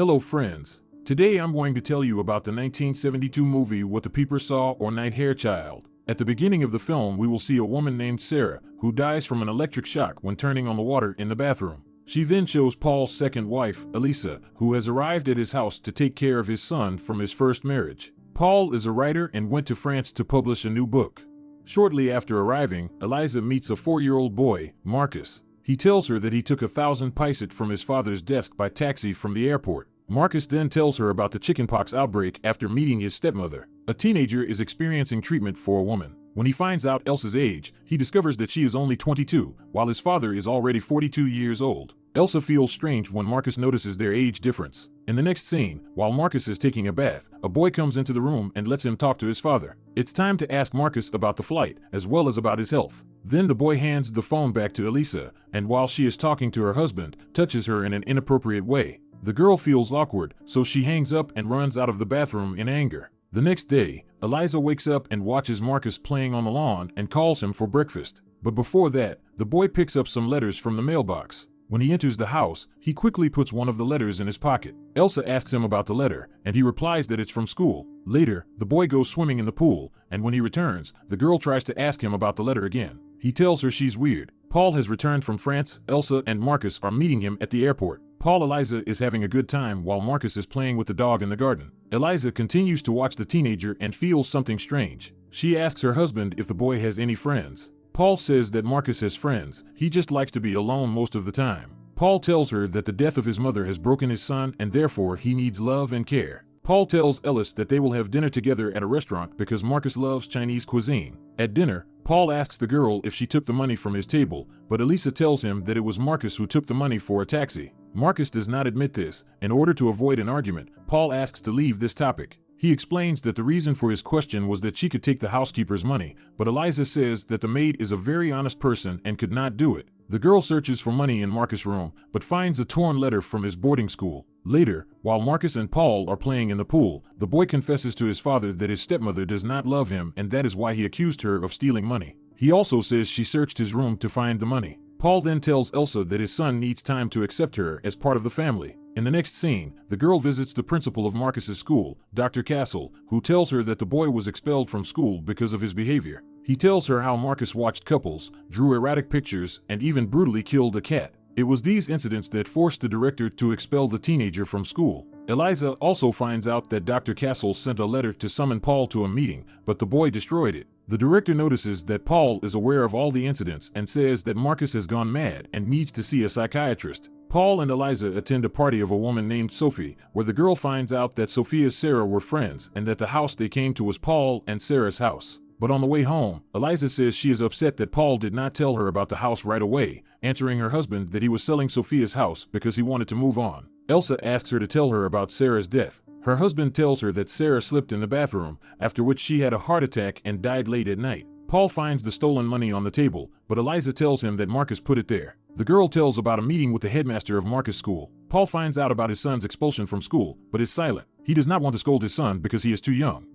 Hello friends. Today I'm going to tell you about the 1972 movie What the Peeper Saw or Night Hare Child. At the beginning of the film we will see a woman named Sarah who dies from an electric shock when turning on the water in the bathroom. She then shows Paul's second wife, Elisa, who has arrived at his house to take care of his son from his first marriage. Paul is a writer and went to France to publish a new book. Shortly after arriving, Eliza meets a 4-year-old boy, Marcus. He tells her that he took 1,000 piastres from his father's desk by taxi from the airport. Marcus then tells her about the chickenpox outbreak after meeting his stepmother. A teenager is experiencing treatment for a woman. When he finds out Elsa's age, he discovers that she is only 22, while his father is already 42 years old. Elsa feels strange when Marcus notices their age difference. In the next scene, while Marcus is taking a bath, a boy comes into the room and lets him talk to his father. It's time to ask Marcus about the flight, as well as about his health. Then the boy hands the phone back to Elisa, and while she is talking to her husband, touches her in an inappropriate way. The girl feels awkward, so she hangs up and runs out of the bathroom in anger. The next day, Eliza wakes up and watches Marcus playing on the lawn and calls him for breakfast. But before that, the boy picks up some letters from the mailbox. When he enters the house, he quickly puts one of the letters in his pocket. Elsa asks him about the letter, and he replies that it's from school. Later, the boy goes swimming in the pool, and when he returns, the girl tries to ask him about the letter again. He tells her she's weird. Paul has returned from France. Elsa and Marcus are meeting him at the airport. Eliza is having a good time while Marcus is playing with the dog in the garden. Eliza continues to watch the teenager and feels something strange. She asks her husband if the boy has any friends. Paul says that Marcus has friends, he just likes to be alone most of the time. Paul tells her that the death of his mother has broken his son and therefore he needs love and care. Paul tells Ellis that they will have dinner together at a restaurant because Marcus loves Chinese cuisine. At dinner, Paul asks the girl if she took the money from his table, but Elisa tells him that it was Marcus who took the money for a taxi. Marcus does not admit this. In order to avoid an argument, Paul asks to leave this topic. He explains that the reason for his question was that she could take the housekeeper's money, but Eliza says that the maid is a very honest person and could not do it. The girl searches for money in Marcus' room, but finds a torn letter from his boarding school. Later, while Marcus and Paul are playing in the pool, the boy confesses to his father that his stepmother does not love him and that is why he accused her of stealing money. He also says she searched his room to find the money. Paul then tells Elsa that his son needs time to accept her as part of the family. In the next scene, the girl visits the principal of Marcus's school, Dr. Castle, who tells her that the boy was expelled from school because of his behavior. He tells her how Marcus watched couples, drew erratic pictures, and even brutally killed a cat. It was these incidents that forced the director to expel the teenager from school. Eliza also finds out that Dr. Castle sent a letter to summon Paul to a meeting, but the boy destroyed it. The director notices that Paul is aware of all the incidents and says that Marcus has gone mad and needs to see a psychiatrist. Paul and Eliza attend a party of a woman named Sophie, where the girl finds out that Sophie and Sarah were friends and that the house they came to was Paul and Sarah's house. But on the way home, Eliza says she is upset that Paul did not tell her about the house right away, answering her husband that he was selling Sophia's house because he wanted to move on. Elsa asks her to tell her about Sarah's death. Her husband tells her that Sarah slipped in the bathroom, after which she had a heart attack and died late at night. Paul finds the stolen money on the table, but Eliza tells him that Marcus put it there. The girl tells about a meeting with the headmaster of Marcus' school. Paul finds out about his son's expulsion from school, but is silent. He does not want to scold his son because he is too young.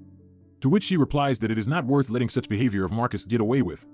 To which she replies that it is not worth letting such behavior of Marcus get away with.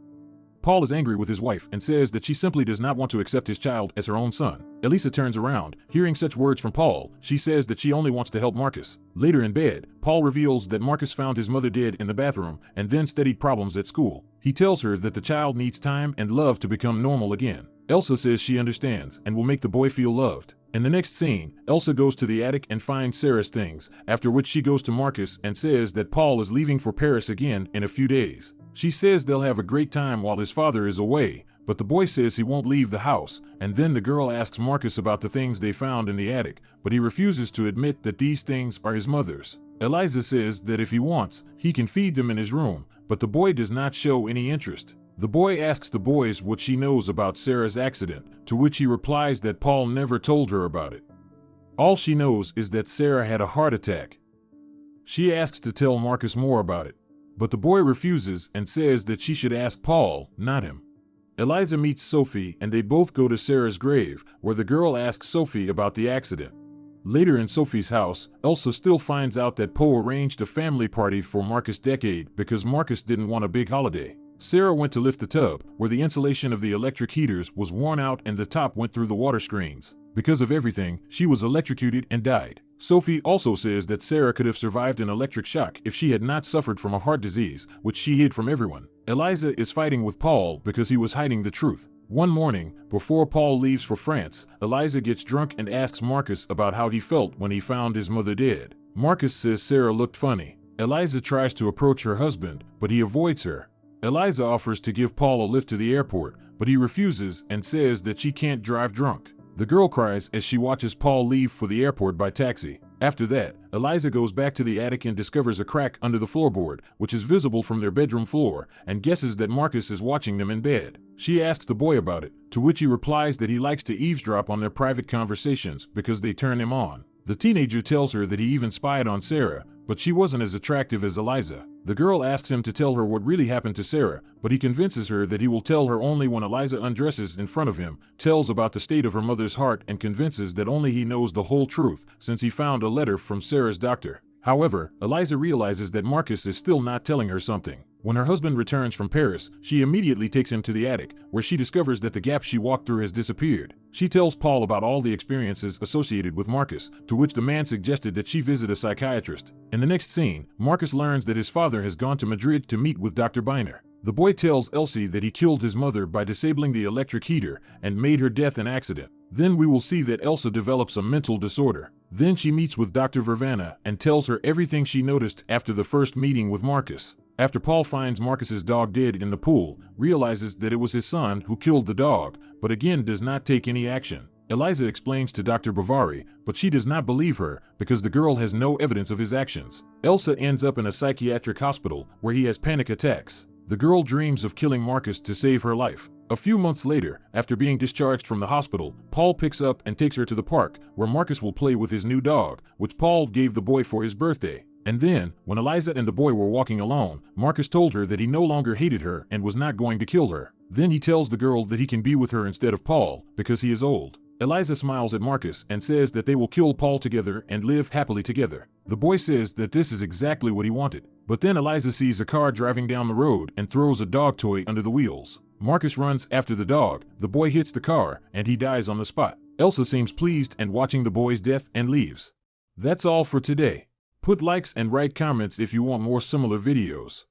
Paul is angry with his wife and says that she simply does not want to accept his child as her own son. Elisa turns around. Hearing such words from Paul, she says that she only wants to help Marcus. Later in bed, Paul reveals that Marcus found his mother dead in the bathroom and then studied problems at school. He tells her that the child needs time and love to become normal again. Elsa says she understands and will make the boy feel loved. In the next scene, Elsa goes to the attic and finds Sarah's things, after which she goes to Marcus and says that Paul is leaving for Paris again in a few days. She says they'll have a great time while his father is away, but the boy says he won't leave the house, and then the girl asks Marcus about the things they found in the attic, but he refuses to admit that these things are his mother's. Eliza says that if he wants, he can feed them in his room, but the boy does not show any interest. The boy asks the boys what she knows about Sarah's accident, to which he replies that Paul never told her about it. All she knows is that Sarah had a heart attack. She asks to tell Marcus more about it, but the boy refuses and says that she should ask Paul, not him. Eliza meets Sophie and they both go to Sarah's grave, where the girl asks Sophie about the accident. Later in Sophie's house, Elsa still finds out that Poe arranged a family party for Marcus' decade because Marcus didn't want a big holiday. Sarah went to lift the tub, where the insulation of the electric heaters was worn out and the top went through the water screens. Because of everything, she was electrocuted and died. Sophie also says that Sarah could have survived an electric shock if she had not suffered from a heart disease, which she hid from everyone. Eliza is fighting with Paul because he was hiding the truth. One morning, before Paul leaves for France, Eliza gets drunk and asks Marcus about how he felt when he found his mother dead. Marcus says Sarah looked funny. Eliza tries to approach her husband, but he avoids her. Eliza offers to give Paul a lift to the airport, but he refuses and says that she can't drive drunk. The girl cries as she watches Paul leave for the airport by taxi. After that, Eliza goes back to the attic and discovers a crack under the floorboard, which is visible from their bedroom floor, and guesses that Marcus is watching them in bed. She asks the boy about it, to which he replies that he likes to eavesdrop on their private conversations because they turn him on. The teenager tells her that he even spied on Sarah, but she wasn't as attractive as Eliza. The girl asks him to tell her what really happened to Sarah, but he convinces her that he will tell her only when Eliza undresses in front of him, tells about the state of her mother's heart, and convinces that only he knows the whole truth, since he found a letter from Sarah's doctor. However, Eliza realizes that Marcus is still not telling her something. When her husband returns from Paris, she immediately takes him to the attic, where she discovers that the gap she walked through has disappeared. She tells Paul about all the experiences associated with Marcus, to which the man suggested that she visit a psychiatrist. In the next scene, Marcus learns that his father has gone to Madrid to meet with Dr. Biner. The boy tells Elsie that he killed his mother by disabling the electric heater and made her death an accident. Then we will see that Elsa develops a mental disorder. Then she meets with Dr. Vervana and tells her everything she noticed after the first meeting with Marcus. After Paul finds Marcus's dog dead in the pool, realizes that it was his son who killed the dog, but again does not take any action. Eliza explains to Dr. Bovary, but she does not believe her because the girl has no evidence of his actions. Elsa ends up in a psychiatric hospital where he has panic attacks. The girl dreams of killing Marcus to save her life. A few months later, after being discharged from the hospital, Paul picks up and takes her to the park, where Marcus will play with his new dog, which Paul gave the boy for his birthday. And then, when Eliza and the boy were walking alone, Marcus told her that he no longer hated her and was not going to kill her. Then he tells the girl that he can be with her instead of Paul, because he is old. Eliza smiles at Marcus and says that they will kill Paul together and live happily together. The boy says that this is exactly what he wanted. But then Eliza sees a car driving down the road and throws a dog toy under the wheels. Marcus runs after the dog, the boy hits the car, and he dies on the spot. Elsa seems pleased and watching the boy's death and leaves. That's all for today. Put likes and write comments if you want more similar videos.